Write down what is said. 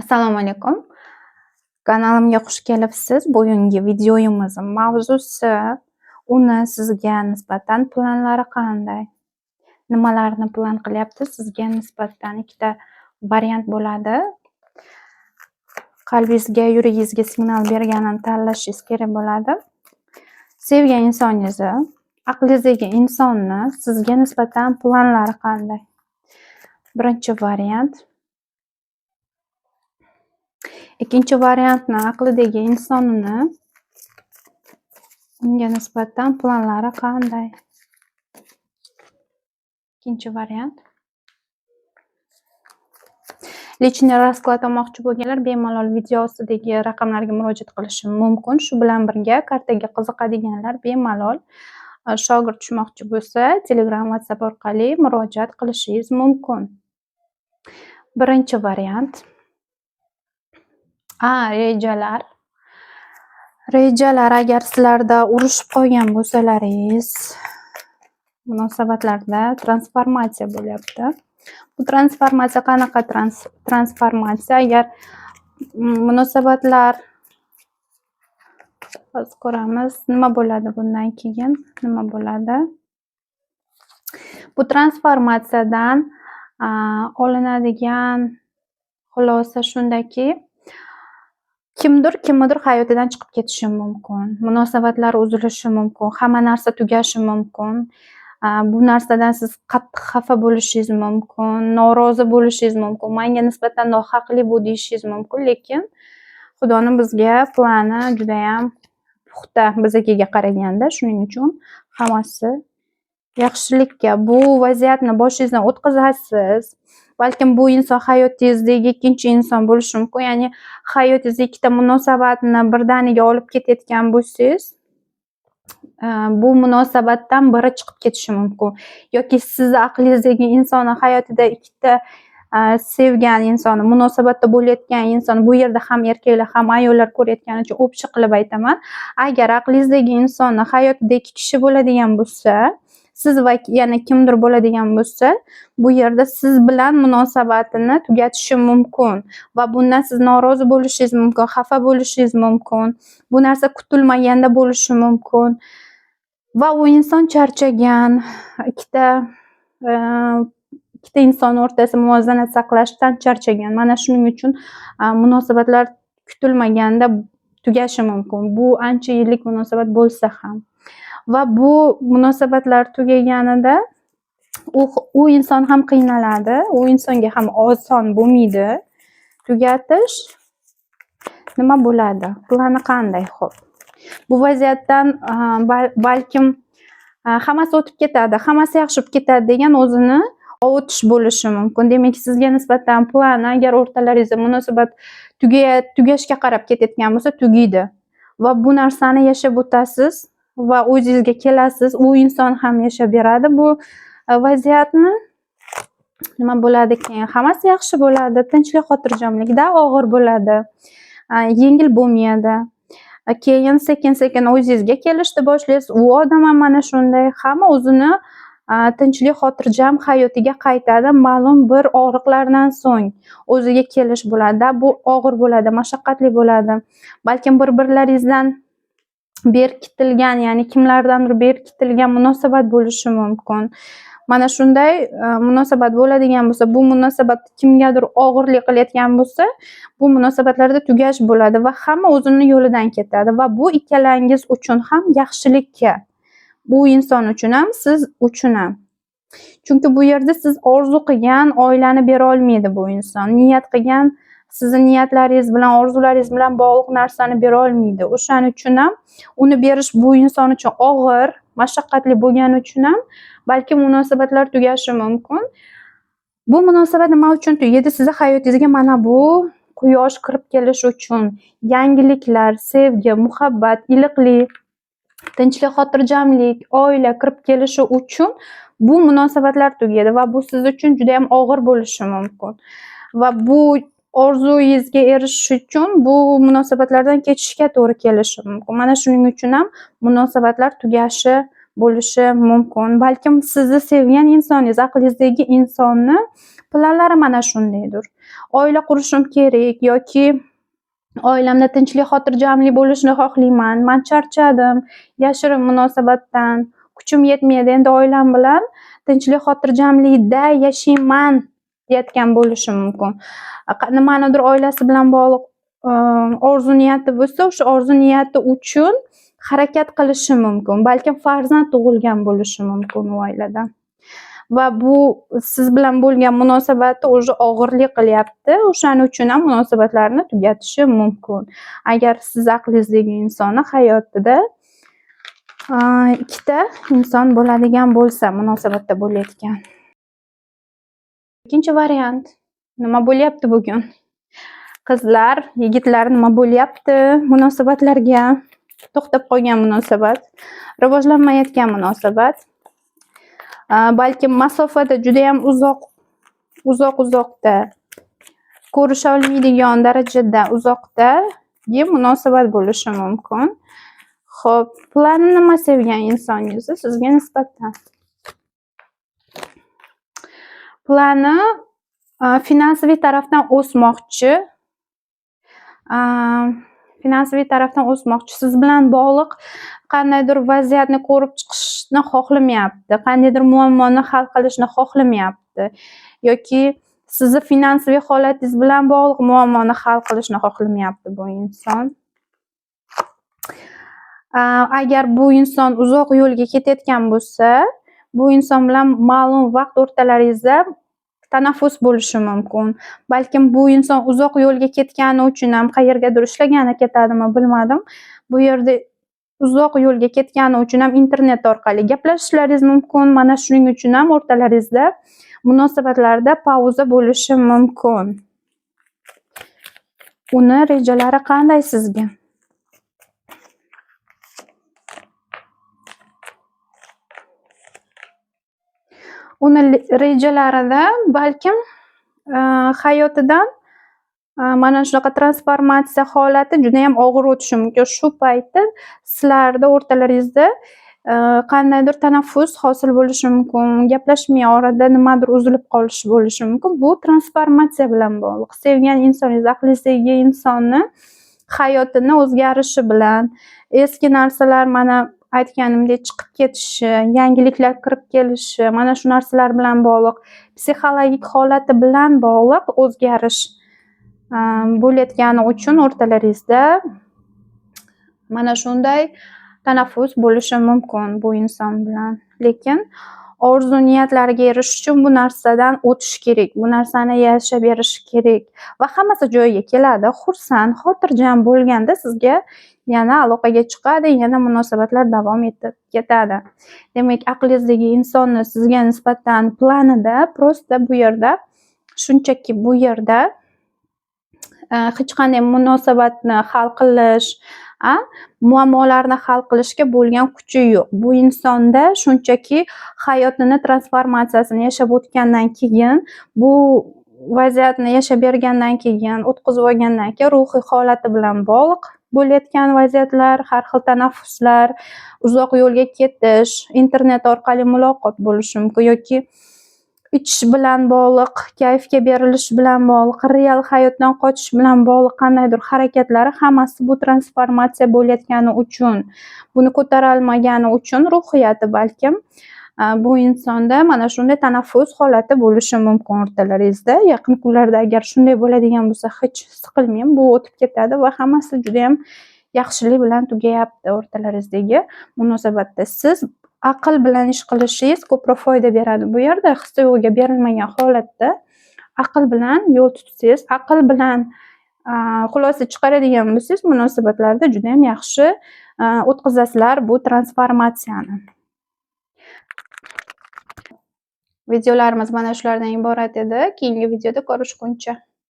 Assalomu alaykum. Kanalimga xush kelibsiz. Bugungi videoyimizning mavzusi uni sizga nisbatan planlari qanday? Nimalarni plan qilyapti? Sizga nisbatan ikkita variant bo'ladi. Qalbingizga, yuragingizga signal berganini tanlashingiz kerak bo'ladi. Sevgan insoningizni, aqlingizdagi insonni sizga nisbatan planlari qanday? Birinchi variant. Ikkinchi variantni aqlidagi insonini unga nisbatan planlari qanday? Ikkinchi variant. Lичный расклад olmoqchi bo'lganlar bemalol video ostidagi raqamlarga murojaat qilishi mumkin. Shu bilan birga kartaga qiziqadiganlar bemalol shogird tushmoqchi bo'lsa, Telegram, WhatsApp orqali murojaat qilishingiz mumkin. Birinchi variant. Rejalar agar sizlarda urushib qolgan bo'lsalaringiz, munosabatlarda transformatsiya bo'lyapti. Bu transformatsiya qanaqa transformatsiya? Agar munosabatlar ko'ramiz, nima bo'ladi bundan keyin? Nima bo'ladi? Bu transformatsiyadan olinadigan xulosa shundaki, kimdir hayotidan chiqib ketishi mumkin. Munosabatlar uzilishi mumkin. Hamma narsa tugashi mumkin. Bu narsadan siz qattiq xafa bo'lishingiz mumkin, norozi bo'lishingiz mumkin. Menga nisbatan nohaqli bu deyishingiz mumkin, lekin Xudoning bizga plani juda ham puxta biznikiga qaraganda, shuning uchun hammasi yaxshilikka. Bu vaziyatni boshingizdan o'tkazasiz. Balkim bu inson hayotingizdagi ikkinchi inson bo'lishi mumkin. Ya'ni hayotingizda ikkita munosabatni birdaniga olib ketayotgan bo'lsangiz, bu munosabatdan biri chiqib ketishi mumkin. Yoki sizni aqlingizdagi insonni hayotida ikkita sevgan insonni, munosabatda bo'layotgan inson, bu yerda ham erkaklar ham ayollar ko'rayotgani uchun o'pcha qilib aytaman. Agar aqlingizdagi insonni hayotida ikki kishi bo'ladigan bo'lsa, siz va yana kimdir bo'ladigan bo'lsa, bu yerda siz bilan munosabatini tugatishi mumkin va bundan siz norozi bo'lishingiz mumkin, xafa bo'lishingiz mumkin. Bu narsa kutilmaganda bo'lishi mumkin. Va u inson charchagan, ikkita inson o'rtasida muvozanat saqlashdan charchagan. Mana shuning uchun munosabatlar kutilmaganda tugashi mumkin. Bu ancha yillik munosabat bo'lsa ham. Va bu munosabatlar tugaganida u inson ham qiynaladi, u insonga ham oson bo'lmaydi. Tugatish nima bo'ladi? Plani qanday? Xo'p. Bu vaziyatdan balkim hammasi o'tib ketadi, hammasi yaxshi bo'lib ketadi degan o'zini ovutish bo'lishi mumkin. Demak, sizga nisbatan plani agar o'rtalaringizda munosabat tugashga qarab ketayotgan bo'lsa, tugaydi. Va bu narsani yashab o'tasiz va o'zingizga kelasiz. U inson ham yashab beradi bu vaziyatni. Nima bo'ladi keyin? Hammasi yaxshi bo'ladi, tinchlik, xotirjamlikda og'ir bo'ladi. Yengil bo'lmaydi. Keyin sekin-sekin o'zingizga kelishni boshlaysiz. U odam ham mana shunday, hamma o'zini tinchlik, xotirjam hayotiga qaytadi. Ma'lum bir og'riqlardan so'ng o'ziga kelish bo'ladi. Bu og'ir bo'ladi, mashaqqatli bo'ladi. Balkim bir-birlaringizdan berkitilgan, ya'ni kimlardandir berkitilgan munosabat bo'lishi mumkin. Mana shunday munosabat bo'ladigan bo'lsa, bu munosabat kimgadir og'irlik qilayotgan bo'lsa, bu munosabatlarda tugash bo'ladi va hamma o'zini yo'lidan ketadi va bu ikkalangiz uchun ham yaxshilikka. Bu inson uchun ham, siz uchun ham. Chunki bu yerda siz orzu qilgan oilani bera olmaydi bu inson. Niyat qilgan, sizni niyatlaringiz bilan, orzularingiz bilan bog'liq narsani bera olmaydi. O'shaning uchun ham uni berish bu inson uchun og'ir, mashaqqatli bo'lgani uchun ham balki munosabatlar tugashi mumkin. Bu munosabat nima uchun tugaydi? Sizni hayotingizga mana bu quyosh kirib kelish uchun, yangiliklar, sevgi, muhabbat, iliqlik, tinchlik, xotirjamlik, oila kirib kelishi uchun bu munosabatlar tugaydi va bu siz uchun juda ham og'ir bo'lishi mumkin. Va bu orzuyingizga erishish uchun bu munosabatlardan kechishga to'g'ri kelishi mumkin. Mana shuning uchun ham munosabatlar tugashi bo'lishi mumkin. Balkim sizni sevgan insoningiz, aqlingizdagi insonni planlari mana shundaydir. Oila qurishim kerak yoki oilamda tinchlik, xotirjamlik bo'lishini xohlayman. Men charchadim yashirin munosabatdan. Kuchim yetmaydi. Endi oilam bilan tinchlik, xotirjamlikda yashayman deyotgan bo'lishi mumkin. Nimanidir oilasi bilan bog'liq orzu niyati bo'lsa, o'sha orzu niyati uchun harakat qilishi mumkin. Balkim farzand tug'ilgan bo'lishi mumkin u oiladan. Va bu siz bilan bo'lgan munosabatni o'zi og'irlik qilyapti. O'shaning uchun ham munosabatlarni tugatishi mumkin. Agar siz aqlingizdagi insonni hayotida ikkita inson bo'ladigan bo'lsa, munosabatda bo'layotgan. Ikkinchi variant. Nima bo'lyapti bugun? Qizlar, yigitlar nima bo'lyapti? Munosabatlarga to'xtab qolgan munosabat, rivojlanmayotgan munosabat. Balkim masofada juda ham uzoqda ko'risha olmaydigan darajada uzoqdagi munosabat bo'lishi mumkin. Xo'p, plani nima sevgan insongingiz sizga nisbatan? Plani finansiy tarafdan o'smoqchi. Siz bilan bog'liq qandaydir vaziyatni ko'rib chiqishni xohlamayapti, qandaydir muammoni hal qilishni xohlamayapti yoki sizni finansiy holatingiz bilan bog'liq muammoni hal qilishni xohlamayapti bu inson. Agar bu inson uzoq yo'lga ketayotgan bo'lsa, bu inson bilan ma'lum vaqt o'rtalaringizda tanaffus bo'lishi mumkin. Balkim bu inson uzoq yo'lga ketgani uchun ham qayergadir ishlagani ketadimi bilmadim. Bu yerda uzoq yo'lga ketgani uchun ham internet orqali gaplashishlaringiz mumkin. Mana shuning uchun ham o'rtalaringizda munosabatlarda pauza bo'lishi mumkin. Uni rejalari qanday sizga? Uni rejalarida balkim hayotidan mana shunaqa transformatsiya holati juda ham og'ir o'tishi mumkin. Shu paytda sizlarda o'rtalaringizda qandaydir tanaffus hosil bo'lishi mumkin. Gaplashmay orada nimadir uzilib qolishi bo'lishi mumkin. Bu transformatsiya bilan bog'liq. Sevgan insoningiz, aqlingizdagi insonni hayotini o'zgarishi bilan, eski narsalar mana aytganimdek chiqib ketishi, yangiliklar kirib kelishi, mana shu narsalar bilan bog'liq, psixologik holati bilan bog'liq o'zgarish bo'layotgani uchun o'rtalaringizda mana shunday tanaffus bo'lishi mumkin bu inson bilan. Lekin orzu niyatlariga erishish uchun bu narsadan o'tish kerak, bu narsani yashab berish kerak va hammasi joyiga keladi. Xursand, xotirjam bo'lganda sizga yana aloqaga chiqadi, yana munosabatlar davom etib ketadi. Demak, aqlingizdagi insonni sizga nisbatan planida prosta bu yerda shunchaki bu yerda hech qanday munosabatni hal qilish, muammolarni hal qilishga bo'lgan kuchi yo'q. Bu insonda shunchaki hayotini transformatsiyasini yashab o'tgandan keyin, bu vaziyatni yashab bergandan keyin, o'tkazib olgandan keyin ruhiy holati bilan bog'liq bo'layotgan vaziyatlar, har xil tanaffuslar, uzoq yo'lga ketish, internet orqali muloqot bo'lishi mumkin yoki ichish bilan bog'liq, kayfga berilish bilan bog'liq, real hayotdan qochish bilan bog'liq qandaydir harakatlari hammasi bu transformatsiya bo'layotgani uchun, buni ko'tara olmagani uchun ruhiyati balkim bu insonda mana shunday tanaffus holati bo'lishi mumkin o'rtalaringizda. Yaqin kunlarda agar shunday bo'ladigan bo'lsa, hech siqilmang, bu o'tib ketadi va hammasi juda ham yaxshilik bilan tugayapti o'rtalaringizdagi munosabatda. Siz aql bilan ish qilishingiz ko'proq foyda beradi. Bu yerda his-tuyg'uga berilmagan holatda aql bilan yo'l tutsangiz, aql bilan xulosa chiqaradigan bo'lsangiz, munosabatlarda juda ham yaxshi o'tkazasizlar bu transformatsiyani. Videolarimiz mana shulardan iborat edi. Keyingi videoda ko'rishguncha